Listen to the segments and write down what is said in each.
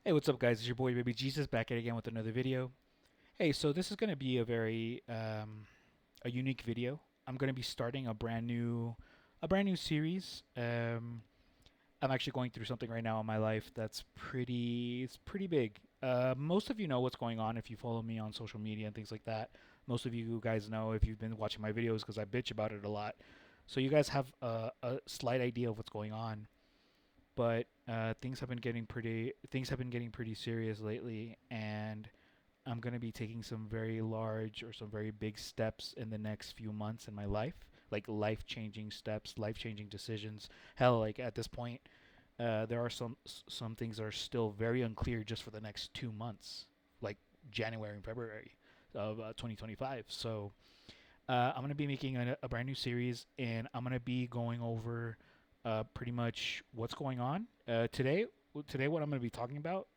Hey, what's up, guys? It's your boy BabyJesus back at it again with another video. Hey, so this is going to be a very a unique video. I'm going to be starting a brand new series. I'm actually going through something right now in my life that's pretty big. Most of you know what's going on if you follow me on social media and things like that. Most of you guys know if you've been watching my videos because I bitch about it a lot. So you guys have a slight idea of what's going on, but things have been getting pretty serious lately, and I'm gonna be taking some very large or some very big steps in the next few months in my life, like life-changing steps, life-changing decisions. Hell, like at this point, there are some things that are still very unclear just for the next 2 months, like January and February of 2025. So I'm gonna be making a brand new series, and I'm gonna be going over pretty much what's going on today. Today, what I'm gonna be talking about,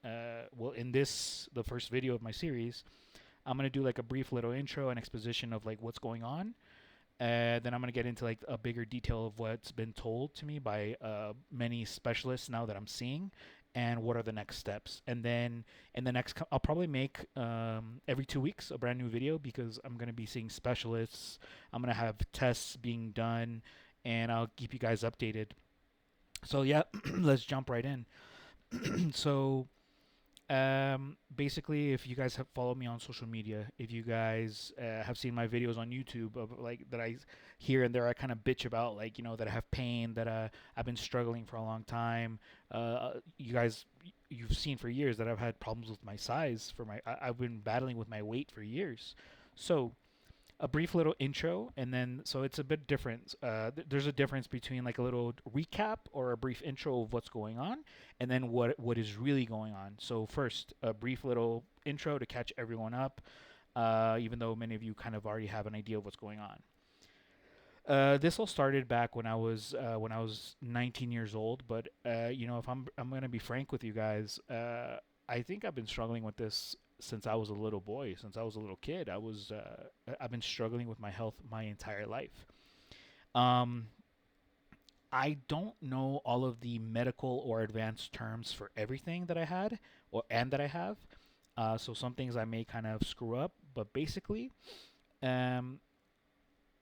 well, in the first video of my series, I'm gonna do like a brief little intro and exposition of like what's going on. Then I'm gonna get into like a bigger detail of what's been told to me by many specialists now that I'm seeing, and what are the next steps. And then I'll probably make every 2 weeks a brand new video because I'm gonna be seeing specialists. I'm gonna have tests being done, and I'll keep you guys updated. So yeah, let's jump right in. So basically, if you guys have followed me on social media, if you guys have seen my videos on YouTube of like that I here and there I kind of bitch about, like, that I have pain, that I've been struggling for a long time. You guys, you've seen for years that I've had problems with my size. I've been battling with my weight for years. So a brief little intro, and then so it's a bit different. There's a difference between like a little recap or a brief intro of what's going on, and then what is really going on. So first, a brief little intro to catch everyone up, even though many of you kind of already have an idea of what's going on. This all started back when I was 19 years old, but if I'm gonna be frank with you guys, I think I've been struggling with this since I was a little boy, since I was a little kid. I've been struggling with my health my entire life. Um, I don't know all of the medical or advanced terms for everything that I had and that I have. So some things I may kind of screw up, but basically, um,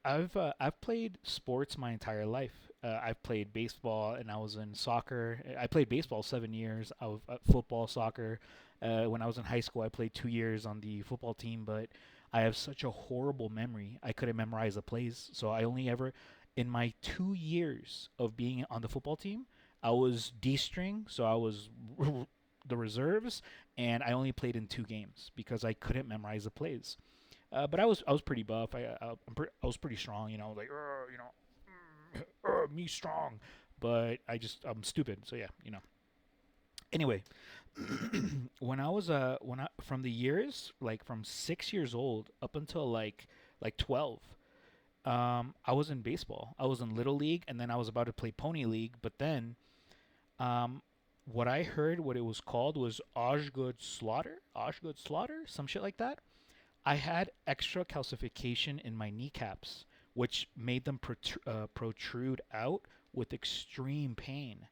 I've played sports my entire life. I've played baseball, and I was in soccer. I played baseball 7 years. I was football, soccer. When I was in high school, I played 2 years on the football team. But I have such a horrible memory. I couldn't memorize the plays, so I only ever, in my 2 years of being on the football team, I was D string, so I was the reserves, and I only played in 2 games because I couldn't memorize the plays. But I was pretty buff. I was pretty strong. Like me strong. But I'm stupid. So yeah. Anyway, when I from the years like from 6 years old up until like 12, I was in baseball. I was in little league, and then I was about to play pony league. But then um, what I heard, what it was called, was Osgood Slaughter, some shit like that. I had extra calcification in my kneecaps, which made them protrude out with extreme pain.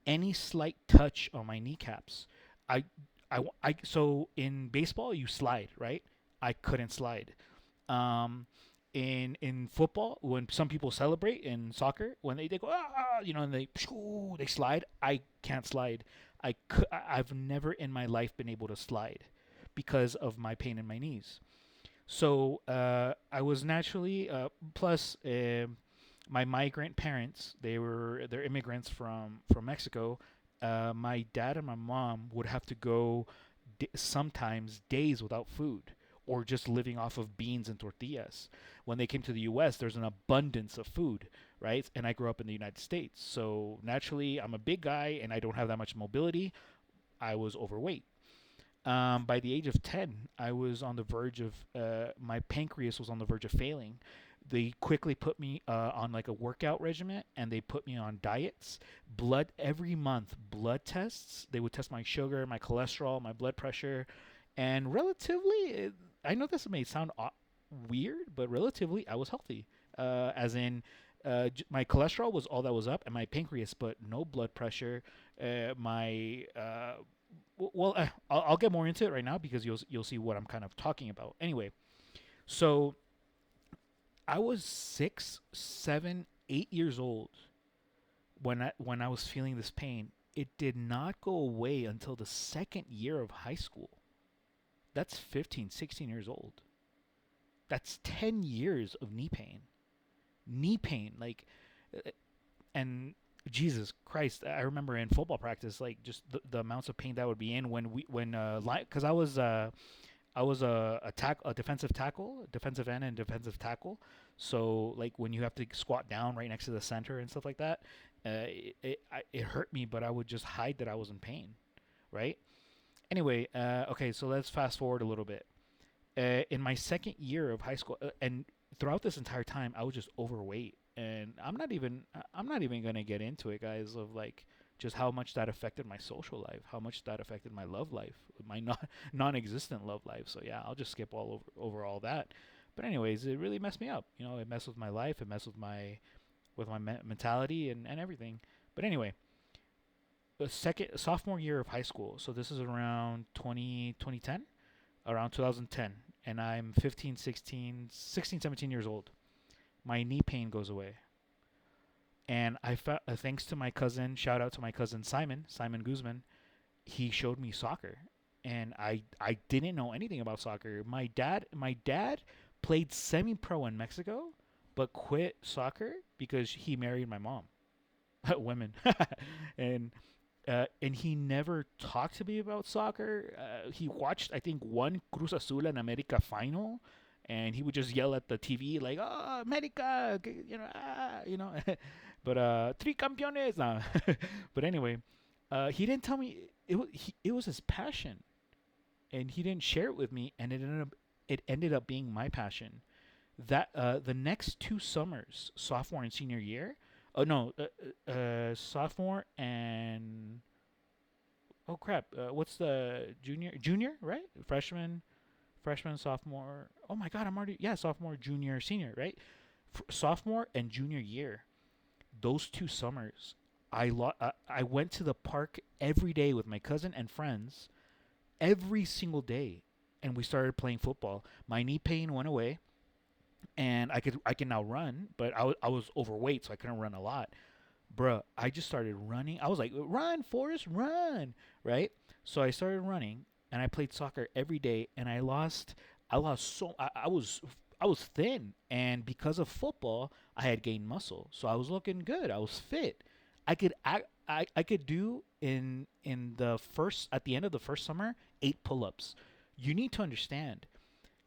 Any slight touch on my kneecaps, I, so in baseball you slide, right? I couldn't slide. Um, in football, when some people celebrate in soccer, when they go and they slide, I can't slide. I've never in my life been able to slide because of my pain in my knees. So I was naturally plus my migrant parents. They're immigrants from Mexico. My dad and my mom would have to go sometimes days without food, or just living off of beans and tortillas. When they came to the U.S., there's an abundance of food, right? And I grew up in the United States, so naturally I'm a big guy and I don't have that much mobility. I was overweight. By the age of 10, I was on the verge of, my pancreas was on the verge of failing. They quickly put me on like a workout regimen, and they put me on diets, every month, blood tests. They would test my sugar, my cholesterol, my blood pressure, and I know this may sound weird, but relatively, I was healthy. As in, my cholesterol was all that was up, and my pancreas, but no blood pressure. My well, I'll get more into it right now because you'll see what I'm kind of talking about. Anyway, so I was 6, 7, 8 years old when I was feeling this pain. It did not go away until the second year of high school. That's 15, 16 years old. That's 10 years of knee pain. Knee pain, like, uh, and Jesus Christ, I remember in football practice, like just the amounts of pain that would be in because I was a defensive tackle, defensive end, and defensive tackle. So like when you have to squat down right next to the center and stuff like that, it hurt me, but I would just hide that I was in pain, right? Anyway, okay, so let's fast forward a little bit. In my second year of high school, and throughout this entire time, I was just overweight, and I'm not even gonna get into it, guys, of like just how much that affected my social life, how much that affected my love life, my non-existent love life. So yeah, I'll just skip over all that. But anyways, it really messed me up. You know, it messed with my life, it messed with my mentality and everything. But anyway, the second sophomore year of high school. So this is around 2010, around 2010, and I'm 15, 16, 17 years old. My knee pain goes away. And I felt, thanks to my cousin, shout out to my cousin Simon Guzman, he showed me soccer. And I didn't know anything about soccer. My dad played semi-pro in Mexico, but quit soccer because he married my mom. Women. and and he never talked to me about soccer. He watched, I think, one Cruz Azul and America final, and he would just yell at the TV like, "Oh, America!" You know. But three campeones. Nah. But anyway, he didn't tell me it was his passion, and he didn't share it with me, and it ended up being my passion. That the next 2 summers, sophomore and senior year. Oh no, sophomore and oh crap, what's the junior, right? Freshman, sophomore. Oh my god, I'm already, yeah, sophomore, junior, senior, right? Sophomore and junior year, those 2 summers, I went to the park every day with my cousin and friends, every single day, and we started playing football. My knee pain went away, and I can now run, but I was overweight, so I couldn't run a lot. Bruh, I just started running. I was like, run, Forrest, run, right? So I started running, and I played soccer every day, and I lost I was thin, and because of football, I had gained muscle, so I was looking good. I was fit. I could do in the first at the end of the first summer 8 pull-ups. You need to understand,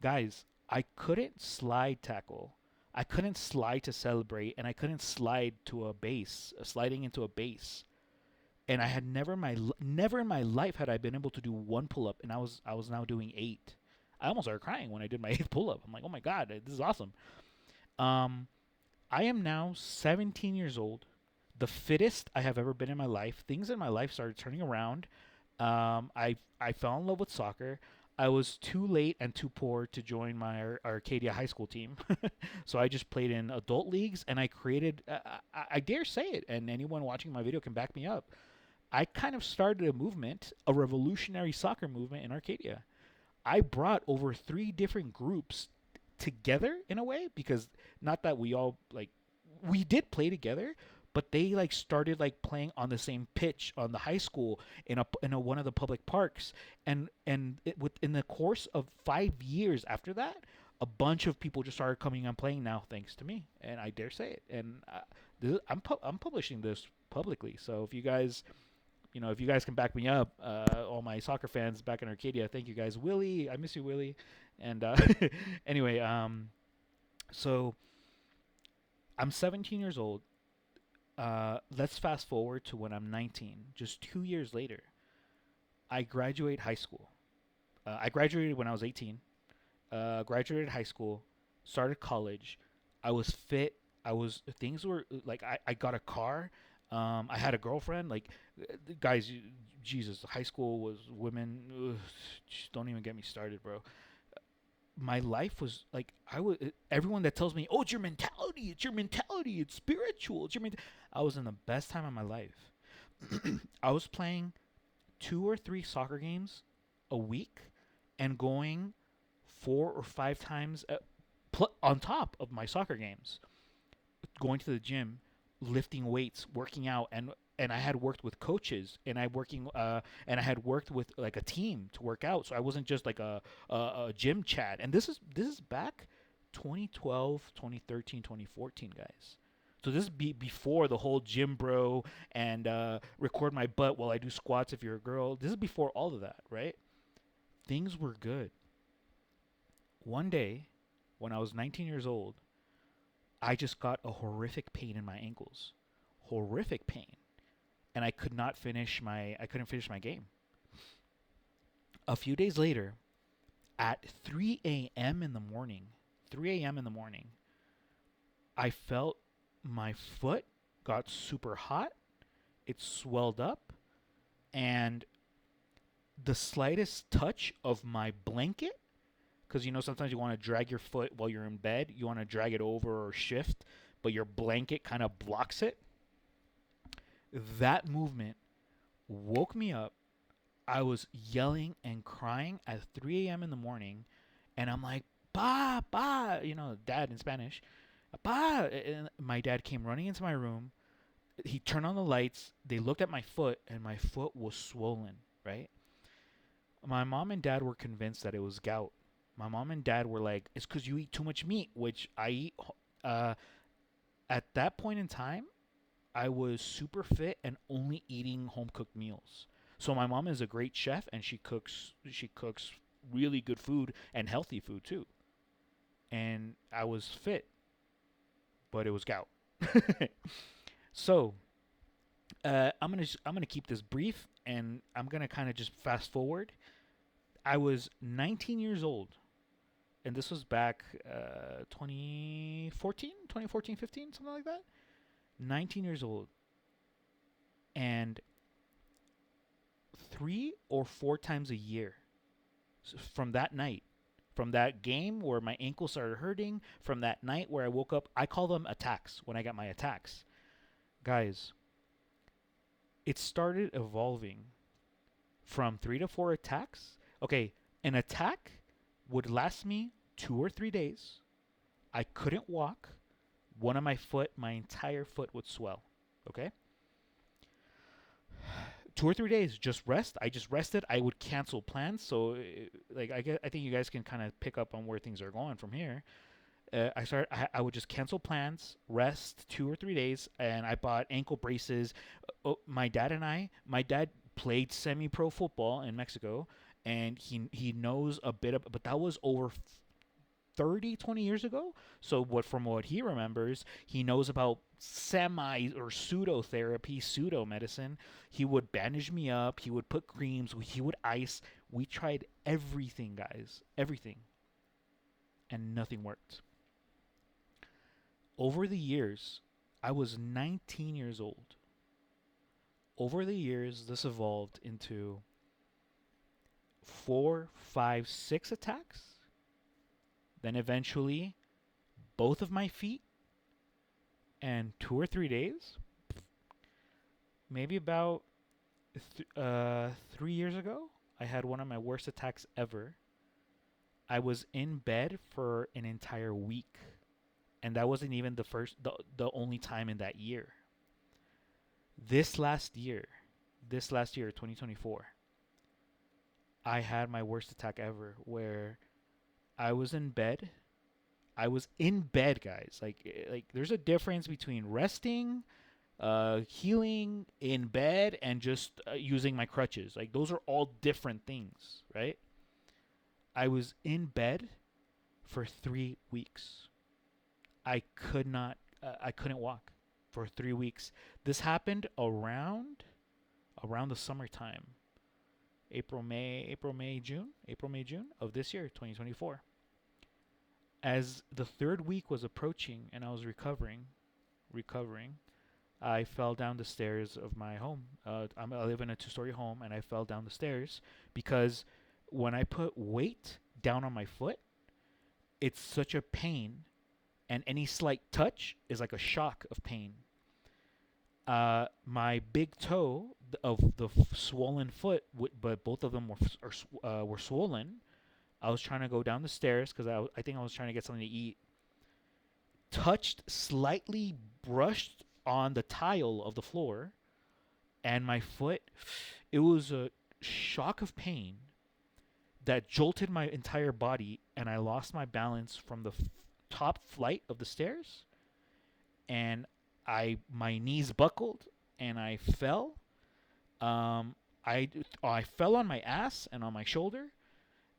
guys, I couldn't slide tackle. I couldn't slide to celebrate, and I couldn't slide to a base, sliding into a base. And I had never in my life had I been able to do one pull up, and I was now doing 8. I almost started crying when I did my 8th pull up. I'm like, oh my god, this is awesome. Um, I am now 17 years old, the fittest I have ever been in my life. Things in my life started turning around. I fell in love with soccer. I was too late and too poor to join my Arcadia high school team, so I just played in adult leagues, and I created. I dare say it, and anyone watching my video can back me up. I kind of started a movement, a revolutionary soccer movement in Arcadia. I brought over 3 different groups together in a way, because not that we all like we did play together, but they like started like playing on the same pitch on the high school in one of the public parks, and within the course of 5 years after that, a bunch of people just started coming and playing now thanks to me, and I dare say it. And I'm publishing this publicly, so if you guys can back me up, all my soccer fans back in Arcadia, thank you guys. Willie, I miss you, Willie. And anyway, so I'm 17 years old. Let's fast forward to when I'm 19. Just 2 years later, I graduate high school. I graduated when I was 18. Graduated high school, started college. I was fit. Things were like, I got a car. I had a girlfriend. Like, guys, Jesus, high school was women. Ugh, just don't even get me started, bro. My life was like, everyone that tells me, "Oh, it's your mentality, it's spiritual, it's your I was in the best time of my life. I was playing 2 or 3 soccer games a week and going 4 or 5 times on top of my soccer games, going to the gym, lifting weights, working out, and I had worked with coaches, and I had worked with like a team to work out, so I wasn't just like a gym chat. And this is back 2012, 2013, 2014, guys. So this is before the whole gym bro and record my butt while I do squats if you're a girl. This is before all of that, right? Things were good. One day, when I was 19 years old, I just got a horrific pain in my ankles. Horrific pain. And I couldn't finish my game. A few days later, at 3 a.m. in the morning, 3 a.m. in the morning, I felt my foot got super hot. It swelled up, and the slightest touch of my blanket, because sometimes you want to drag your foot while you're in bed, you want to drag it over or shift, but your blanket kind of blocks it. That movement woke me up. I was yelling and crying at 3 a.m. in the morning, and I'm like, "Pa, pa," dad in Spanish, "Pa." And my dad came running into my room. He turned on the lights. They looked at my foot, and my foot was swollen, right? My mom and dad were convinced that it was gout. My mom and dad were like, "It's because you eat too much meat," which I eat. Uh, at that point in time, I was super fit and only eating home cooked meals. So my mom is a great chef, and she cooks really good food and healthy food too. And I was fit, but it was gout. So I'm gonna keep this brief, and I'm gonna kind of just fast forward. I was 19 years old, and this was back 2014, 15, something like that. 19 years old, and 3 or 4 times a year, from that night, from that game where my ankle started hurting, from that night where I woke up, I call them attacks. When I got my attacks, guys, it started evolving from 3 to 4 attacks. Okay, an attack would last me 2 or 3 days. I couldn't walk. My entire foot would swell. Okay? 2 or 3 days, just rest. I just rested. I would cancel plans. So, I think you guys can kind of pick up on where things are going from here. I would just cancel plans, rest 2 or 3 days, and I bought ankle braces. My dad played semi-pro football in Mexico, and he knows a bit of, but that was over 30, 20 years ago. So from what he remembers, he knows about semi or pseudo therapy, pseudo medicine. He would bandage me up. He would put creams. He would ice. We tried everything, guys. Everything. And nothing worked. Over the years, I was 19 years old. Over the years, this evolved into 4, 5, 6 attacks. Then eventually, both of my feet, and 2 or 3 days. Maybe about 3 years ago, I had one of my worst attacks ever. I was in bed for an entire week, and that wasn't even the only time in that year. This last year, 2024, I had my worst attack ever, where I was in bed. I was in bed, guys. Like there's a difference between resting, healing in bed, and just using my crutches. Like those are all different things, right? I was in bed for 3 weeks. I couldn't walk for 3 weeks. This happened around the summertime. April, May, June of this year, 2024. As the third week was approaching and I was recovering, I fell down the stairs of my home. I live in a 2-story home, and I fell down the stairs because when I put weight down on my foot, it's such a pain, and any slight touch is like a shock of pain. My big toe of the swollen foot, but both of them were swollen. I was trying to go down the stairs because I think I was trying to get something to eat. Touched, slightly brushed on the tile of the floor, and my foot, it was a shock of pain that jolted my entire body, and I lost my balance from the top flight of the stairs, and my knees buckled, and I fell. Um, I fell on my ass and on my shoulder,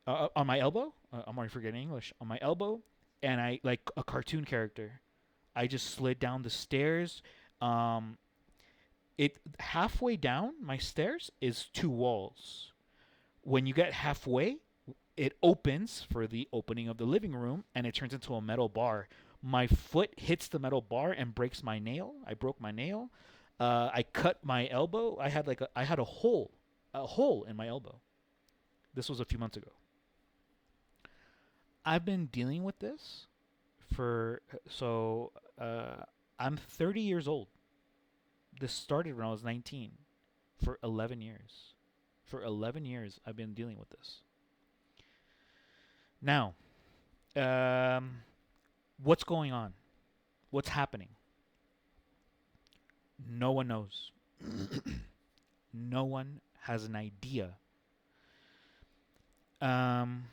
on my elbow. I'm already forgetting English. On my elbow, and I like a cartoon character. I just slid down the stairs. Um, it halfway down my stairs is two walls. When you get halfway, it opens for the opening of the living room, and it turns into a metal bar. My foot hits the metal bar and breaks my nail. I broke my nail. I cut my elbow. I had a hole in my elbow. This was a few months ago. I've been dealing with this for I'm 30 years old. This started when I was 19. For 11 years. For 11 years, I've been dealing with this. Now, what's going on? What's happening? No one knows. No one has an idea. Um,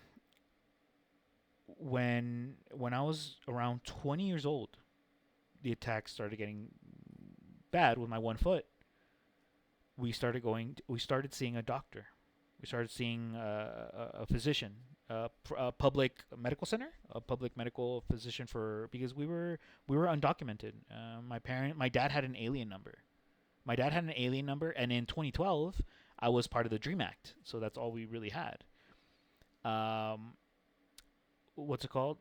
when I was around 20 years old, the attacks started getting bad with my one foot. We started seeing a doctor. We started seeing a physician, a public medical center, a public medical physician because we were undocumented. My dad had an alien number. My dad had an alien number, and in 2012, I was part of the Dream Act, so that's all we really had. Um, what's it called?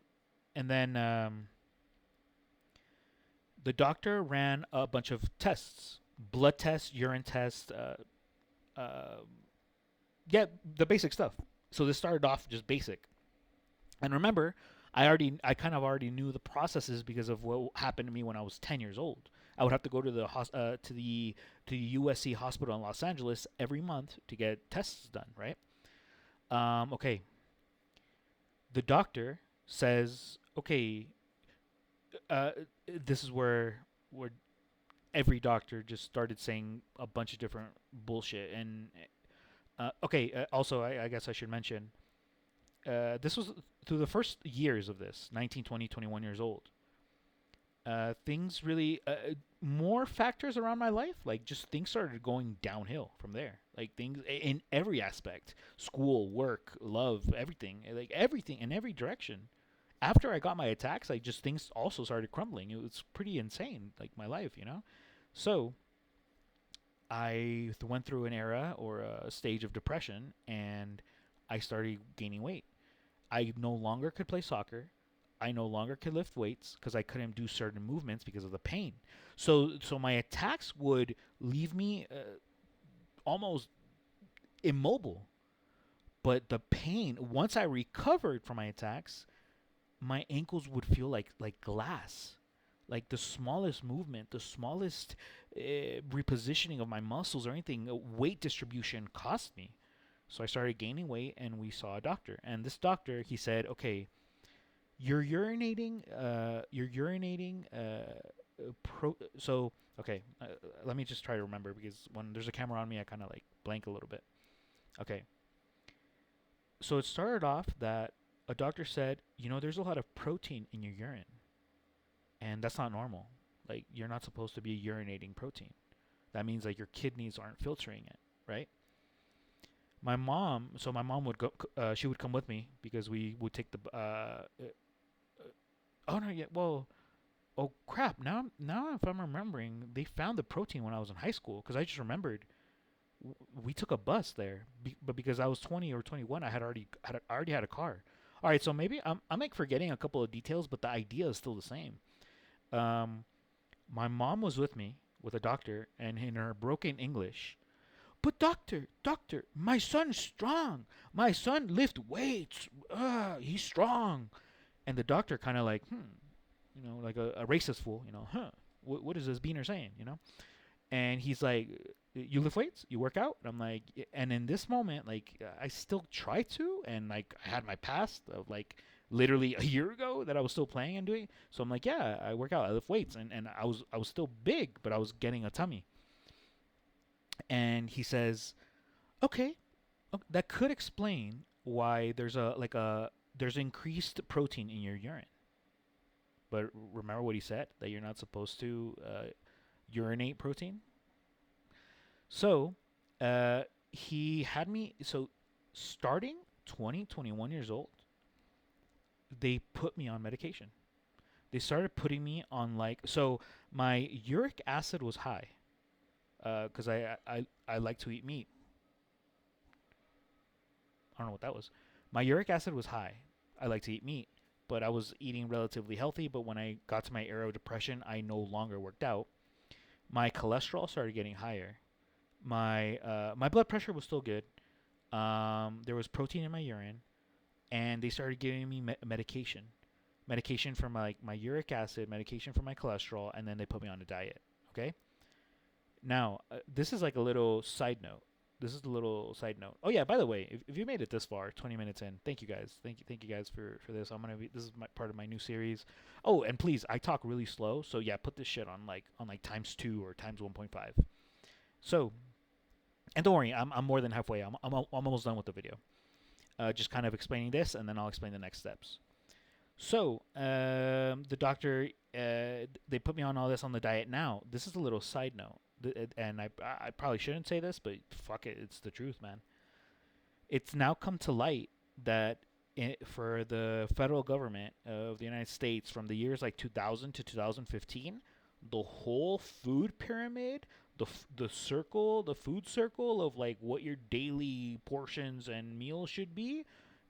And then the doctor ran a bunch of tests, blood tests, urine tests, uh, yeah, the basic stuff. So this started off just basic. And remember, I kind of already knew the processes because of what happened to me when I was 10 years old. I would have to go to the USC hospital in Los Angeles every month to get tests done, right? Okay. The doctor says, okay, this is where every doctor just started saying a bunch of different bullshit. And okay, also I guess I should mention this was through the first years of this, 19, 20, 21 years old. Things really more factors around my life, like just things started going downhill from there, like things in every aspect, school, work, love, everything, like everything in every direction. After I got my attacks, like just things also started crumbling. It was pretty insane, like my life. So I went through an era or a stage of depression, and I started gaining weight. I no longer could play soccer. I no longer could lift weights because I couldn't do certain movements because of the pain. So my attacks would leave me almost immobile. But the pain, once I recovered from my attacks, my ankles would feel like glass. Like the smallest movement, the smallest repositioning of my muscles or anything, weight distribution cost me. So I started gaining weight, and we saw a doctor. And this doctor, he said, okay, you're urinating. So okay, let me just try to remember because when there's a camera on me, I kind of like blank a little bit. Okay, so it started off that a doctor said, there's a lot of protein in your urine, and that's not normal. Like you're not supposed to be urinating protein. That means like your kidneys aren't filtering it, right? My mom would go. She would come with me because we would take the. Oh no! Yeah. Well. Oh crap! Now, if I'm remembering, they found the protein when I was in high school because I just remembered we took a bus there. But because I was 20 or 21, I already had a car. All right, so maybe I'm like forgetting a couple of details, but the idea is still the same. Um, my mom was with me with a doctor, and in her broken English, but doctor, my son's strong. My son lift weights. He's strong. And the doctor kind of like, like a racist fool, huh? What is this beaner saying, And he's like, "You lift weights, you work out." And I'm like, and in this moment, like I still try to, and like I had my past of like literally a year ago that I was still playing and doing. So I'm like, yeah, I work out, I lift weights, and I was still big, but I was getting a tummy. And he says, okay, that could explain why there's increased protein in your urine. But remember what he said, that you're not supposed to urinate protein. So he had me. So starting 20, 21 years old, they put me on medication. They started putting me on like, so my uric acid was high because I like to eat meat. I don't know what that was. My uric acid was high. I like to eat meat, but I was eating relatively healthy. But when I got to my era of depression, I no longer worked out. My cholesterol started getting higher. My blood pressure was still good. There was protein in my urine, and they started giving me medication for my uric acid, medication for my cholesterol, and then they put me on a diet. Okay. Now, this is like a little side note. This is a little side note. Oh yeah, by the way, if you made it this far, 20 minutes in, thank you guys. Thank you guys for this. This is part of my new series. Oh, and please, I talk really slow, so yeah, put this shit on like times 2 or times 1.5. So, and don't worry, I'm more than halfway. I'm almost done with the video. Just kind of explaining this, and then I'll explain the next steps. So, the doctor, they put me on all this on the diet. Now, this is a little side note, and I probably shouldn't say this, but fuck it, it's the truth, man. It's now come to light that for the federal government of the United States from the years like 2000 to 2015, the whole food pyramid, the food circle of like what your daily portions and meals should be,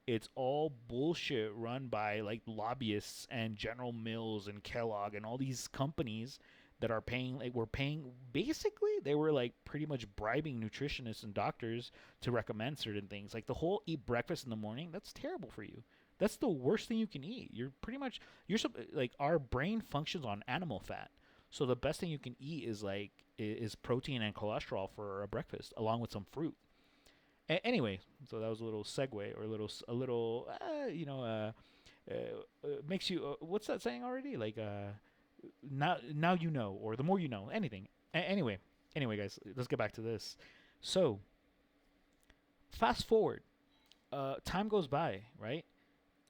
it's all bullshit run by like lobbyists and General Mills and Kellogg and all these companies that are paying, like we're paying, basically they were like pretty much bribing nutritionists and doctors to recommend certain things. Like the whole eat breakfast in the morning, that's terrible for you. That's the worst thing you can eat. You're pretty much like our brain functions on animal fat. So the best thing you can eat is like is protein and cholesterol for a breakfast along with some fruit. Anyway, so that was a little segue or a little makes you what's that saying already? Like now you know, or the more you know, anything. Anyway, guys, let's get back to this. So fast forward, time goes by, right?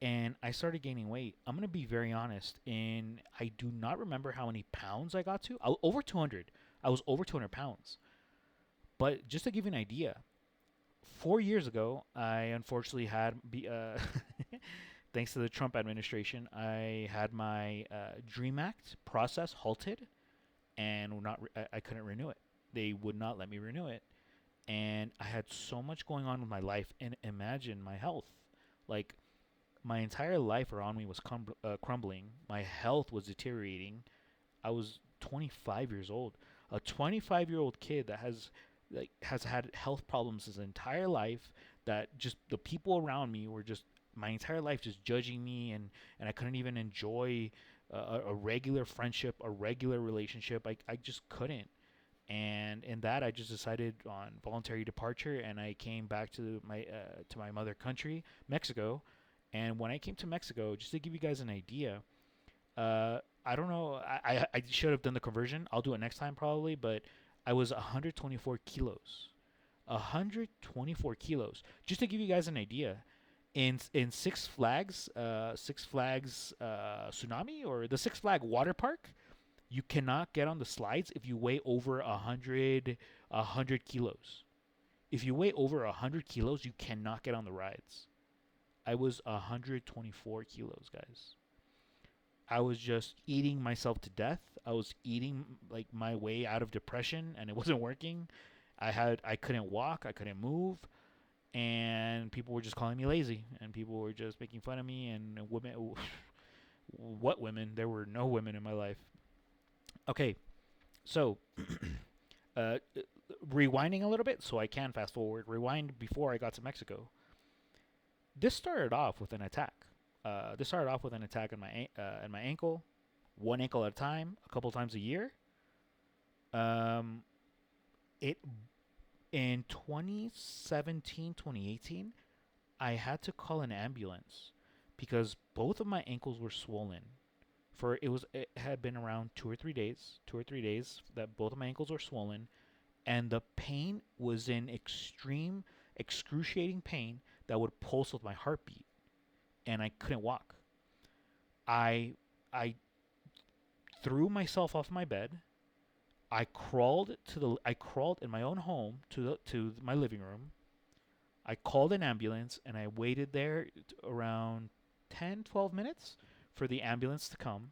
And I started gaining weight. I'm gonna be very honest, and I do not remember how many pounds I got to. Over 200. I was over 200 pounds. But just to give you an idea, 4 years ago, I unfortunately thanks to the Trump administration, I had my Dream Act process halted, and I couldn't renew it. They would not let me renew it, and I had so much going on with my life. And imagine my health, like my entire life around me was crumbling. My health was deteriorating. I was 25 years old, a 25-year-old kid that has had health problems his entire life. That just the people around me were just my entire life just judging me, and I couldn't even enjoy a regular friendship, a regular relationship. I just couldn't. And in that, I just decided on voluntary departure, and I came back to my mother country, Mexico. And when I came to Mexico, just to give you guys an idea, I don't know. I should have done the conversion. I'll do it next time probably, but I was 124 kilos. 124 kilos. Just to give you guys an idea, in Six Flags Tsunami, or the Six Flag Water Park, you cannot get on the slides if you weigh over 100 kilos. If you weigh over 100 kilos, you cannot get on the rides. I was 124 kilos, guys. I was just eating myself to death. I was eating like my way out of depression, and it wasn't working. I couldn't walk, I couldn't move, and people were just calling me lazy, and people were just making fun of me. And women, what women? There were no women in my life. Okay, so uh, rewinding a little bit, so I can fast forward. Rewind before I got to Mexico. This started off with an attack. This started off with an attack on my ankle, one ankle at a time, a couple times a year. It in 2017, 2018, I had to call an ambulance because both of my ankles were swollen. It had been around 2 or 3 days, 2 or 3 days that both of my ankles were swollen, and the pain was in extreme, excruciating pain that would pulse with my heartbeat, and I couldn't walk. I I threw myself off my bed. I crawled in my own home to my living room. I called an ambulance and I waited there around 10, 12 minutes for the ambulance to come.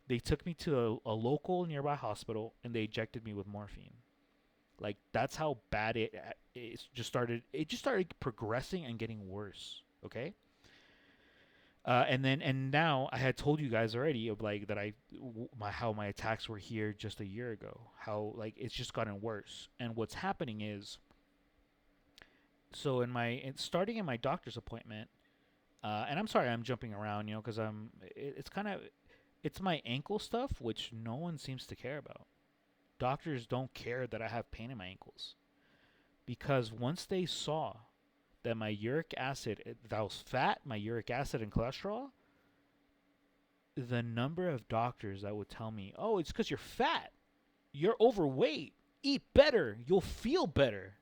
They took me to a local nearby hospital and they injected me with morphine. Like that's how bad it just started. It just started progressing and getting worse. Okay. And now I had told you guys already of like that my how my attacks were here just a year ago. How like it's just gotten worse. And what's happening is so starting in my doctor's appointment. And I'm sorry I'm jumping around, because it's kind of it's my ankle stuff which no one seems to care about. Doctors don't care that I have pain in my ankles because once they saw that my uric acid that I was fat, my uric acid and cholesterol, the number of doctors that would tell me, "Oh, it's because you're fat, you're overweight, eat better, you'll feel better."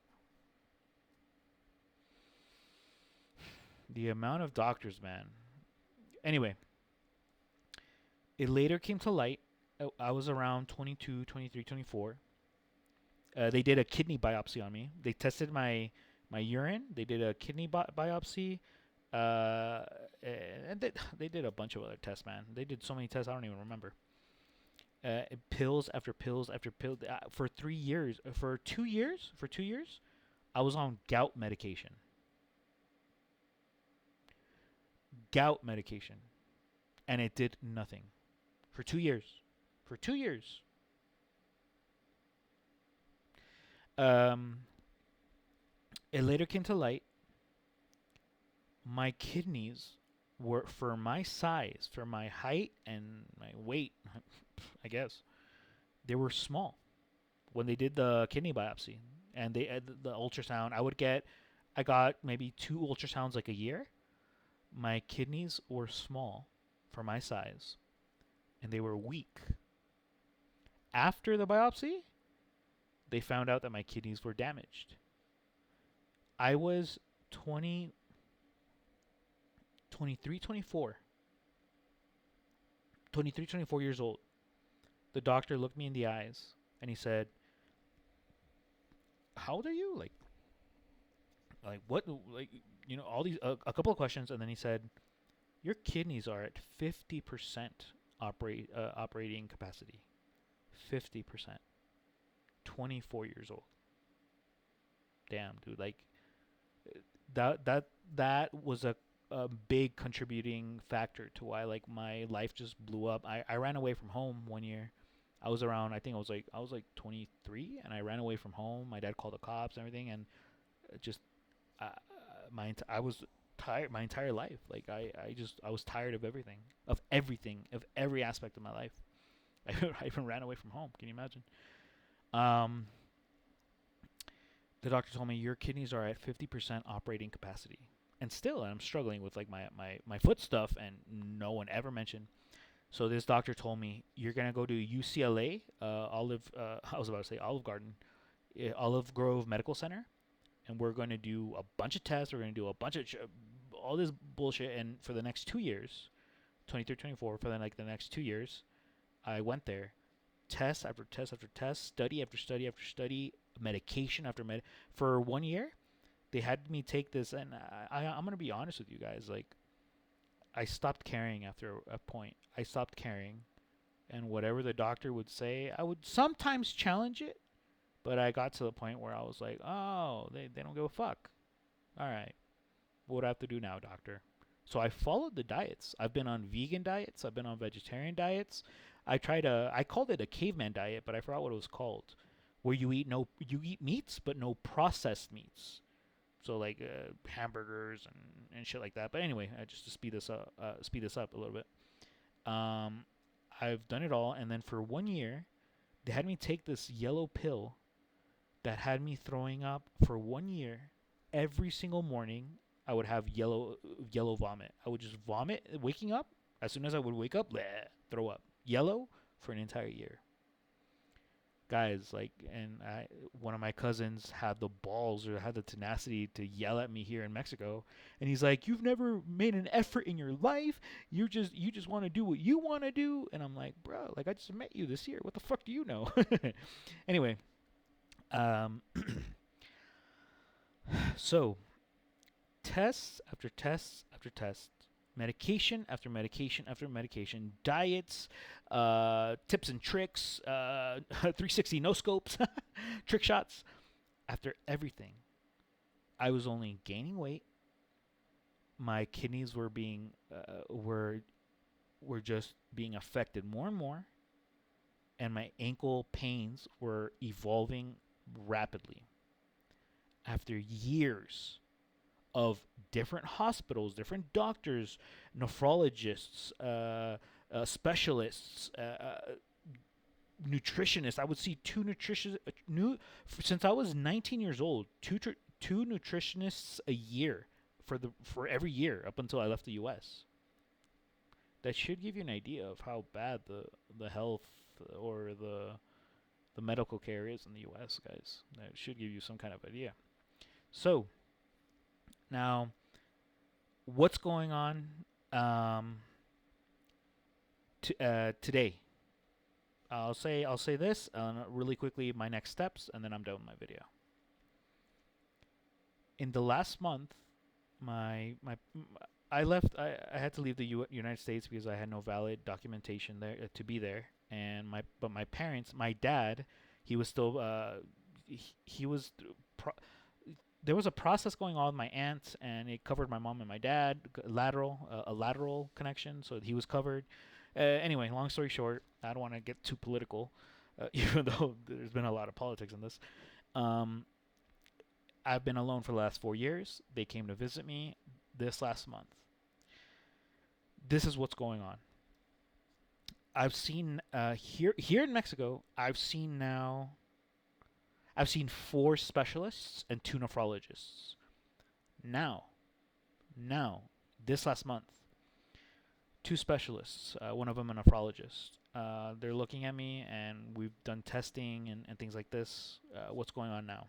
The amount of doctors, man. Anyway, it later came to light. I was around 22, 23, 24. They did a kidney biopsy on me. They tested my urine. They did a kidney biopsy. Uh, and they did a bunch of other tests, man. They did so many tests, I don't even remember. Pills after pills after pills. For 3 years, for 2 years, I was on gout medication. Gout medication. And it did nothing. For 2 years. For 2 years. Um, it later came to light my kidneys were, for my size, for my height and my weight, I guess, they were small when they did the kidney biopsy and they the ultrasound. I got maybe 2 ultrasounds like a year. My kidneys were small for my size and they were weak. After the biopsy, they found out that my kidneys were damaged. I was 20, 23, 24, 23, 24 years old. The doctor looked me in the eyes and he said, "How old are you?" Like what? Like all these a couple of questions, and then he said, "Your kidneys are at 50% operating capacity. 50%. 24 years old. Damn, dude. Like that was a big contributing factor to why like my life just blew up. I ran away from home one year. I was around. I was like 23, and I ran away from home. My dad called the cops and everything, and just uh, I was tired my entire life. Like I was tired of every aspect of my life. I even ran away from home. Can you imagine? Um, the doctor told me your kidneys are at 50% operating capacity, and still I'm struggling with like my foot stuff, and no one ever mentioned. So this doctor told me you're gonna go to UCLA, Olive. I was about to say Olive Garden, Olive Grove Medical Center, and we're going to do a bunch of tests. We're going to do a bunch of all this bullshit, and for the next 2 years, 23, 24, for the next 2 years, I went there, test after test after test, study after study after study, medication after for 1 year. They had me take this, and I'm gonna be honest with you guys. Like, I stopped caring after a point. I stopped caring, and whatever the doctor would say, I would sometimes challenge it. But I got to the point where I was like, oh, they don't give a fuck. All right, what do I have to do now, doctor? So I followed the diets. I've been on vegan diets. I've been on vegetarian diets. I called it a caveman diet, but I forgot what it was called, where you eat meats but no processed meats. So like hamburgers and shit like that. But anyway, just to speed this up a little bit. Um, I've done it all, and then for 1 year, they had me take this yellow pill. that had me throwing up for 1 year. Every single morning, I would have yellow vomit. I would just vomit waking up. As soon as I would wake up, bleh, throw up. Yellow for an entire year. Guys, like, and one of my cousins had the balls or had the tenacity to yell at me here in Mexico, and he's like, "You've never made an effort in your life. You just want to do what you want to do." And I'm like, "Bro, like I just met you this year. What the fuck do you know?" Anyway, um, so tests after tests after tests, medication after medication after medication, diets, tips and tricks, 360 no scopes, trick shots. After everything, I was only gaining weight. My kidneys were just being affected more and more, and my ankle pains were evolving rapidly. After years of different hospitals, different doctors, nephrologists, specialists, nutritionists. I would see two nutritionists since I was 19 years old. Two nutritionists a year for every year up until I left the U.S. That should give you an idea of how bad the health or the medical care is in the U.S., guys. That should give you some kind of idea. So now, what's going on today? I'll say this really quickly. My next steps, and then I'm done with my video. In the last month, my I left. I had to leave the United States because I had no valid documentation there to be there. And my parents, my dad, he was still he was. There was a process going on with my aunt, and it covered my mom and my dad, a lateral connection, so he was covered. Anyway, long story short, I don't want to get too political, even though there's been a lot of politics in this. Um, I've been alone for the last 4 years. They came to visit me this last month. This is what's going on. I've seen here in Mexico. I've seen 4 specialists and 2 nephrologists. Now, this last month, 2 specialists, one of them a nephrologist. They're looking at me, and we've done testing and things like this. What's going on now?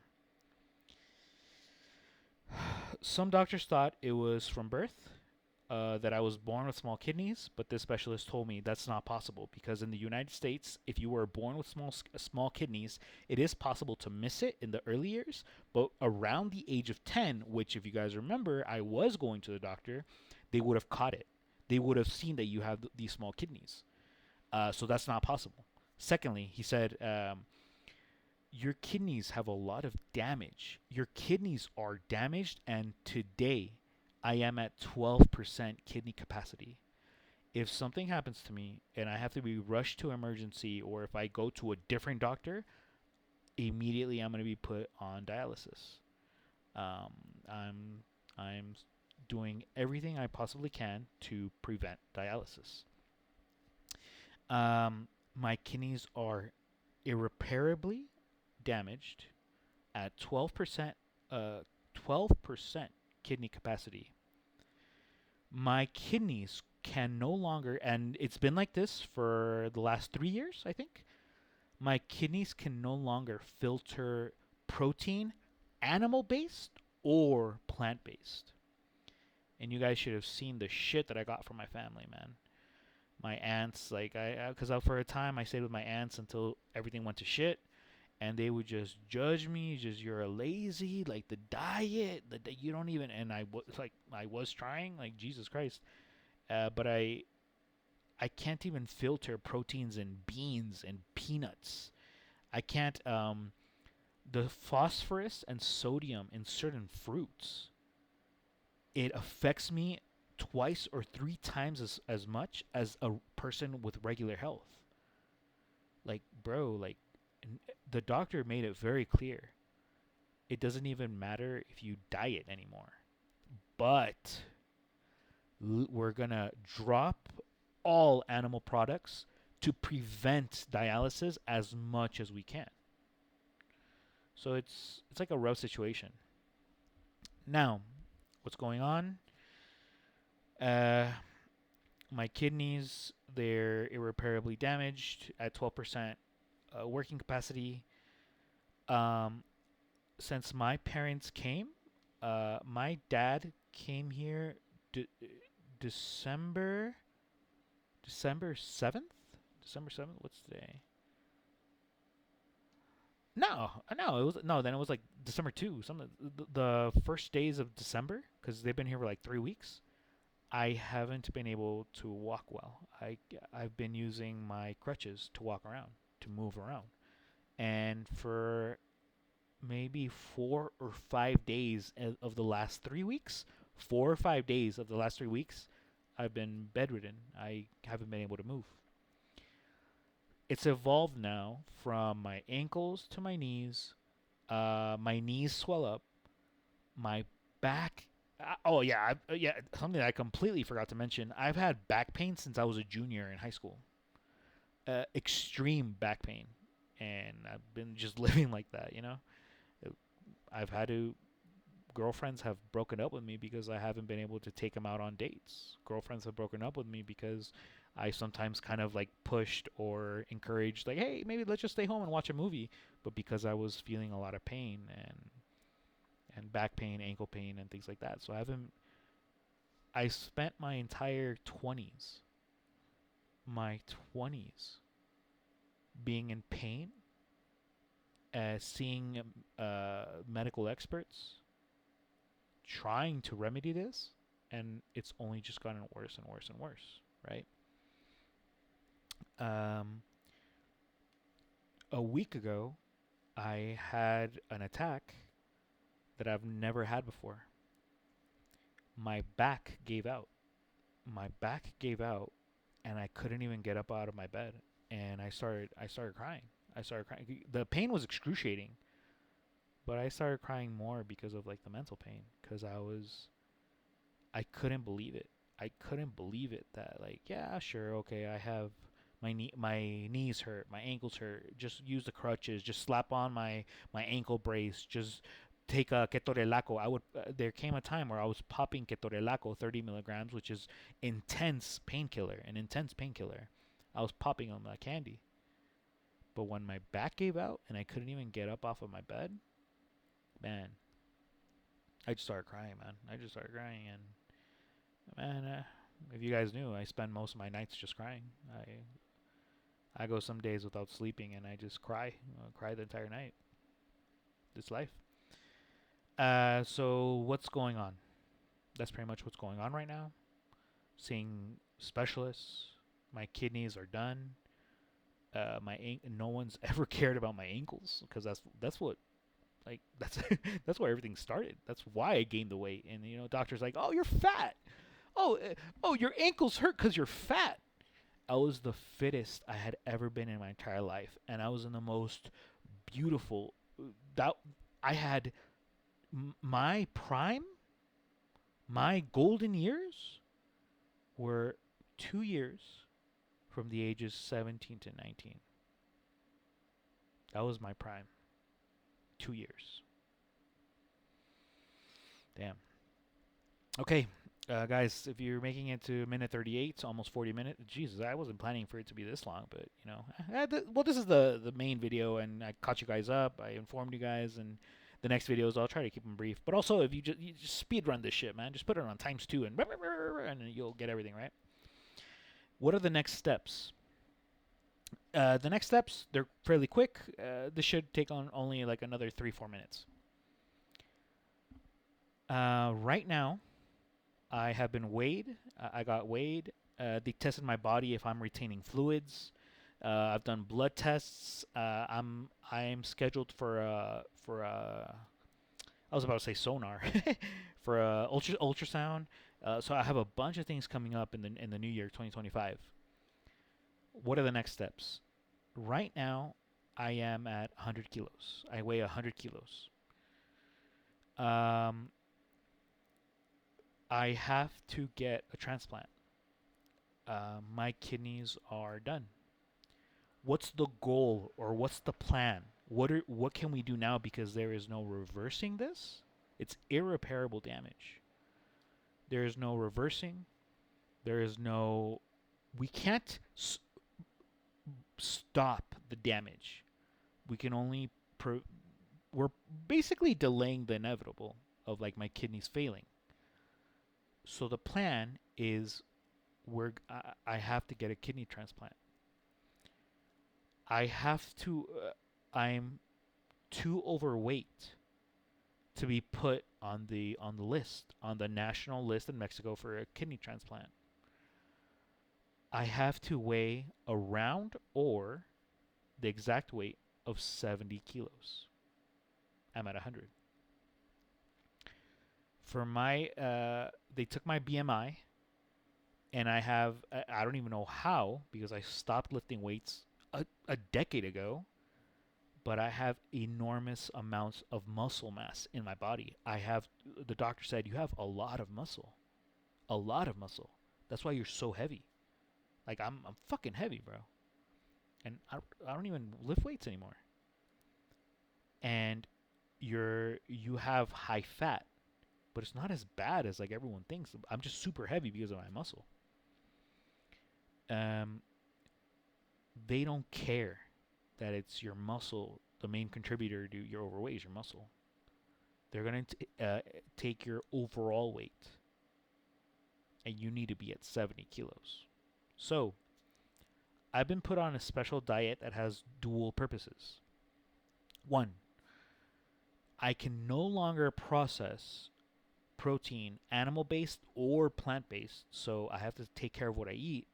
Some doctors thought it was from birth, that I was born with small kidneys, but this specialist told me that's not possible because in the United States, if you were born with small kidneys, it is possible to miss it in the early years, but around the age of 10, which if you guys remember, I was going to the doctor, they would have caught it. They would have seen that you have these small kidneys. So that's not possible. Secondly, he said, your kidneys have a lot of damage. Your kidneys are damaged, and today I am at 12% kidney capacity. If something happens to me and I have to be rushed to emergency, or if I go to a different doctor, immediately I'm going to be put on dialysis. I'm doing everything I possibly can to prevent dialysis. My kidneys are irreparably damaged at 12%, 12% kidney capacity. My kidneys can no longer, and it's been like this for the last 3 years, I think. My kidneys can no longer filter protein, animal-based or plant-based. And you guys should have seen the shit that I got from my family, man. My aunts, like, because for a time I stayed with my aunts until everything went to shit, and they would just judge me, just you're a lazy, like the diet, that you don't even, and I was trying, like Jesus Christ, but I can't even filter proteins in beans and peanuts. I can't, the phosphorus and sodium in certain fruits, it affects me twice or 3 times as much as a person with regular health. Like, bro, like, the doctor made it very clear. It doesn't even matter if you diet anymore. But we're going to drop all animal products to prevent dialysis as much as we can. So it's like a rough situation. Now, what's going on? Uh, my kidneys, they're irreparably damaged at 12% working capacity. Um, since my parents came, my dad came here de- December December 7th? December 7th? What's today? No, it was no. Then it was like December 2, some the first days of December, because they've been here for like 3 weeks. I haven't been able to walk well. I've been using my crutches to walk around, to move around, and for maybe 4 or 5 days of the last 3 weeks, 4 or 5 days of the last 3 weeks, I've been bedridden. I haven't been able to move. It's evolved now from my ankles to my knees. My knees swell up. My back. Oh yeah, yeah. Something that I completely forgot to mention. I've had back pain since I was a junior in high school. Extreme back pain, and I've been just living like that. I've had to. Girlfriends have broken up with me because I haven't been able to take them out on dates. Girlfriends have broken up with me because I sometimes kind of like pushed or encouraged, like, hey, maybe let's just stay home and watch a movie. But because I was feeling a lot of pain and back pain, ankle pain, and things like that, so I haven't. I spent my twenties, being in pain, seeing medical experts, trying to remedy this, and it's only just gotten worse and worse and worse, right? Um, a week ago, I had an attack that I've never had before. My back gave out. My back gave out, and I couldn't even get up out of my bed. And I started crying. I started crying. The pain was excruciating, but I started crying more because of like the mental pain. Because I couldn't believe it. I couldn't believe it that, like, yeah, sure, okay, I have my knees hurt, my ankles hurt. Just use the crutches. Just slap on my ankle brace. Just take a ketorelaco. There came a time where I was popping ketorelaco 30 milligrams, which is an intense painkiller. I was popping them like candy. But when my back gave out and I couldn't even get up off of my bed, man, I just started crying, man. I just started crying, and man, if you guys knew, I spend most of my nights just crying. I go some days without sleeping, and I just cry, cry the entire night. It's life. So what's going on? That's pretty much what's going on right now. Seeing specialists. My kidneys are done. No one's ever cared about my ankles, because that's what, like, that's where everything started. That's why I gained the weight. And doctors like, oh, you're fat. Oh, your ankles hurt because you're fat. I was the fittest I had ever been in my entire life, and I was in the most beautiful. That I had my prime, my golden years were 2 years from the ages 17 to 19. That was my prime. 2 years. Damn. Okay, guys, if you're making it to minute 38, it's almost 40 minutes. Jesus, I wasn't planning for it to be this long, but well, this is the main video, and I caught you guys up. I informed you guys, and the next videos I'll try to keep them brief. But also, if you just speed run this shit, man, just put it on times 2, and you'll get everything right. What are the next steps? The next steps, they're fairly quick. This should take on only like another 3-4 minutes. Right now, I have been weighed. I got weighed. They tested my body if I'm retaining fluids. I've done blood tests. I am scheduled for I was about to say sonar for a ultrasound. So I have a bunch of things coming up in the new year 2025. What are the next steps? Right now, I am at 100 kilos. I weigh 100 kilos. Um, I have to get a transplant. My kidneys are done. What's the goal, or what's the plan? What can we do now, because there is no reversing this? It's irreparable damage. There is no reversing. There is no, we can't stop the damage. We can only we're basically delaying the inevitable of like my kidneys failing. So the plan is I have to get a kidney transplant. I have to I'm too overweight to be put on the list, on the national list in Mexico for a kidney transplant. I have to weigh around or the exact weight of 70 kilos. I'm at 100. For my they took my BMI, and I don't even know how, because I stopped lifting weights a decade ago, but I have enormous amounts of muscle mass in my body. The doctor said, you have a lot of muscle. A lot of muscle. That's why you're so heavy. Like, I'm fucking heavy, bro. And I don't even lift weights anymore. And you have high fat, but it's not as bad as like everyone thinks. I'm just super heavy because of my muscle. Um, they don't care that it's your muscle. The main contributor to your overweight is your muscle. They're gonna take your overall weight, and you need to be at 70 kilos. So I've been put on a special diet that has dual purposes. One, I can no longer process protein, animal based or plant based, so I have to take care of what I eat.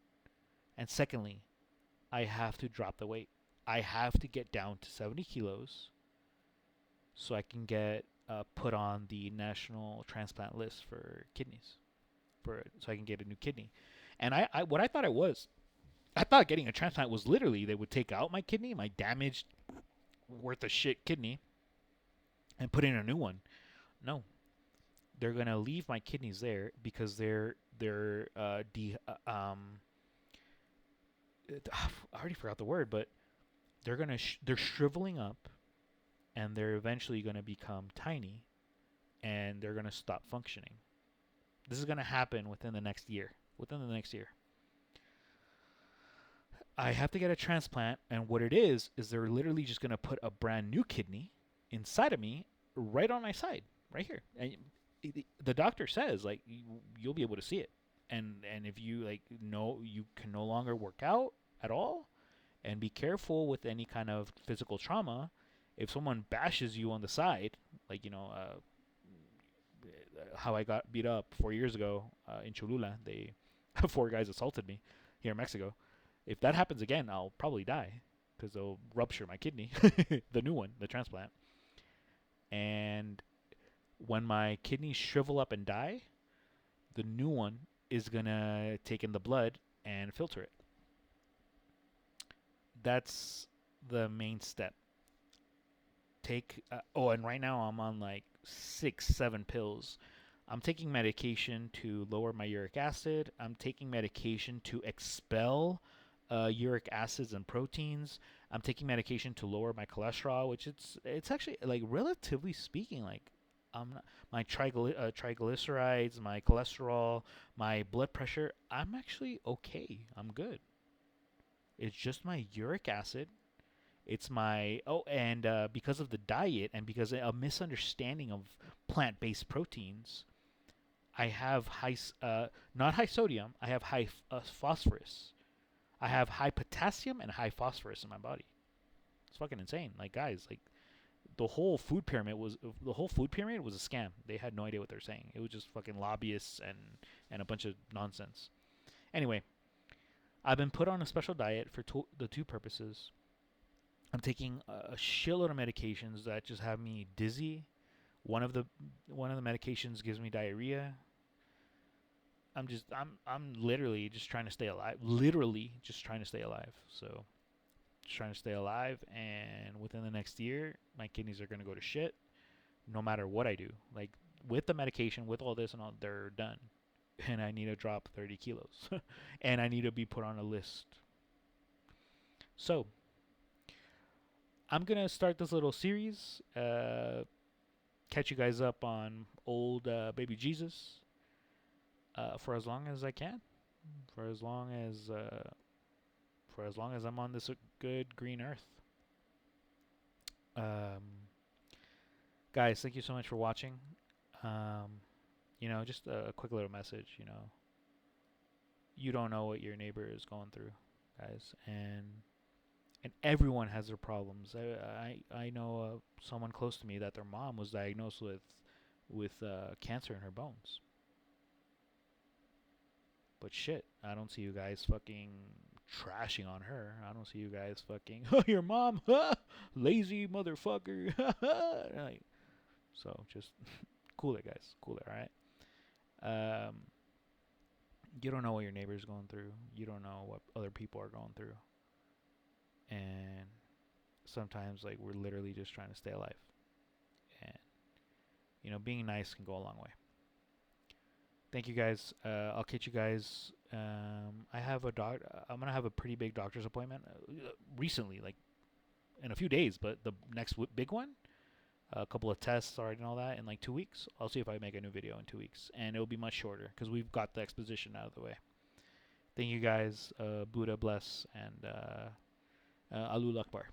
And secondly, I have to drop the weight. I have to get down to 70 kilos so I can get put on the national transplant list for kidneys, so I can get a new kidney. And what I thought it was, I thought getting a transplant was literally they would take out my kidney, my damaged, worth of shit kidney, and put in a new one. No, they're gonna leave my kidneys there because I already forgot the word, but they're shriveling up, and they're eventually gonna become tiny, and they're gonna stop functioning. This is gonna happen within the next year. Within the next year, I have to get a transplant, and what it is they're literally just gonna put a brand new kidney inside of me, right on my side, right here. And the doctor says like you'll be able to see it, and if you like you can no longer work out at all, and be careful with any kind of physical trauma. If someone bashes you on the side, like how I got beat up 4 years ago in Cholula, they 4 guys assaulted me here in Mexico. If that happens again, I'll probably die because they'll rupture my kidney, the new one, the transplant. And when my kidneys shrivel up and die, the new one is gonna take in the blood and filter it. That's the main step. And right now I'm on like 6, 7 pills. I'm taking medication to lower my uric acid. I'm taking medication to expel uric acids and proteins. I'm taking medication to lower my cholesterol, which it's actually like relatively speaking, like my triglycerides, my cholesterol, my blood pressure. I'm actually okay. I'm good. It's just my uric acid. It's my and because of the diet and because of a misunderstanding of plant-based proteins, I have not high sodium. I have high phosphorus. I have high potassium and high phosphorus in my body. It's fucking insane. Like guys, like the whole food pyramid was a scam. They had no idea what they're saying. It was just fucking lobbyists and a bunch of nonsense. Anyway, I've been put on a special diet for the two purposes. I'm taking a shitload of medications that just have me dizzy. One of the medications gives me diarrhea. I'm literally just trying to stay alive. Literally just trying to stay alive. So just trying to stay alive, and within the next year, my kidneys are gonna go to shit. No matter what I do, like with the medication, with all this and all, they're done. And I need to drop 30 kilos, and I need to be put on a list. So I'm gonna start this little series. Catch you guys up on old baby Jesus for as long as I can, for as long as I'm on this good green earth. Um, Guys, thank you so much for watching. Um, just a quick little message. You don't know what your neighbor is going through, guys, and everyone has their problems. I know someone close to me that their mom was diagnosed with cancer in her bones. But shit, I don't see you guys fucking trashing on her. I don't see you guys fucking, oh, your mom, lazy motherfucker. Like, so just cool it, guys. Cool it, all right? Um, you don't know what your neighbor's going through. You don't know what other people are going through. And sometimes, like, we're literally just trying to stay alive. And, being nice can go a long way. Thank you, guys. I'll catch you guys. I have I'm gonna have a pretty big doctor's appointment recently, like in a few days. But the next big one, a couple of tests already and all that in like 2 weeks. I'll see if I make a new video in 2 weeks, and it'll be much shorter because we've got the exposition out of the way. Thank you, guys. Buddha bless, and Alul Akbar.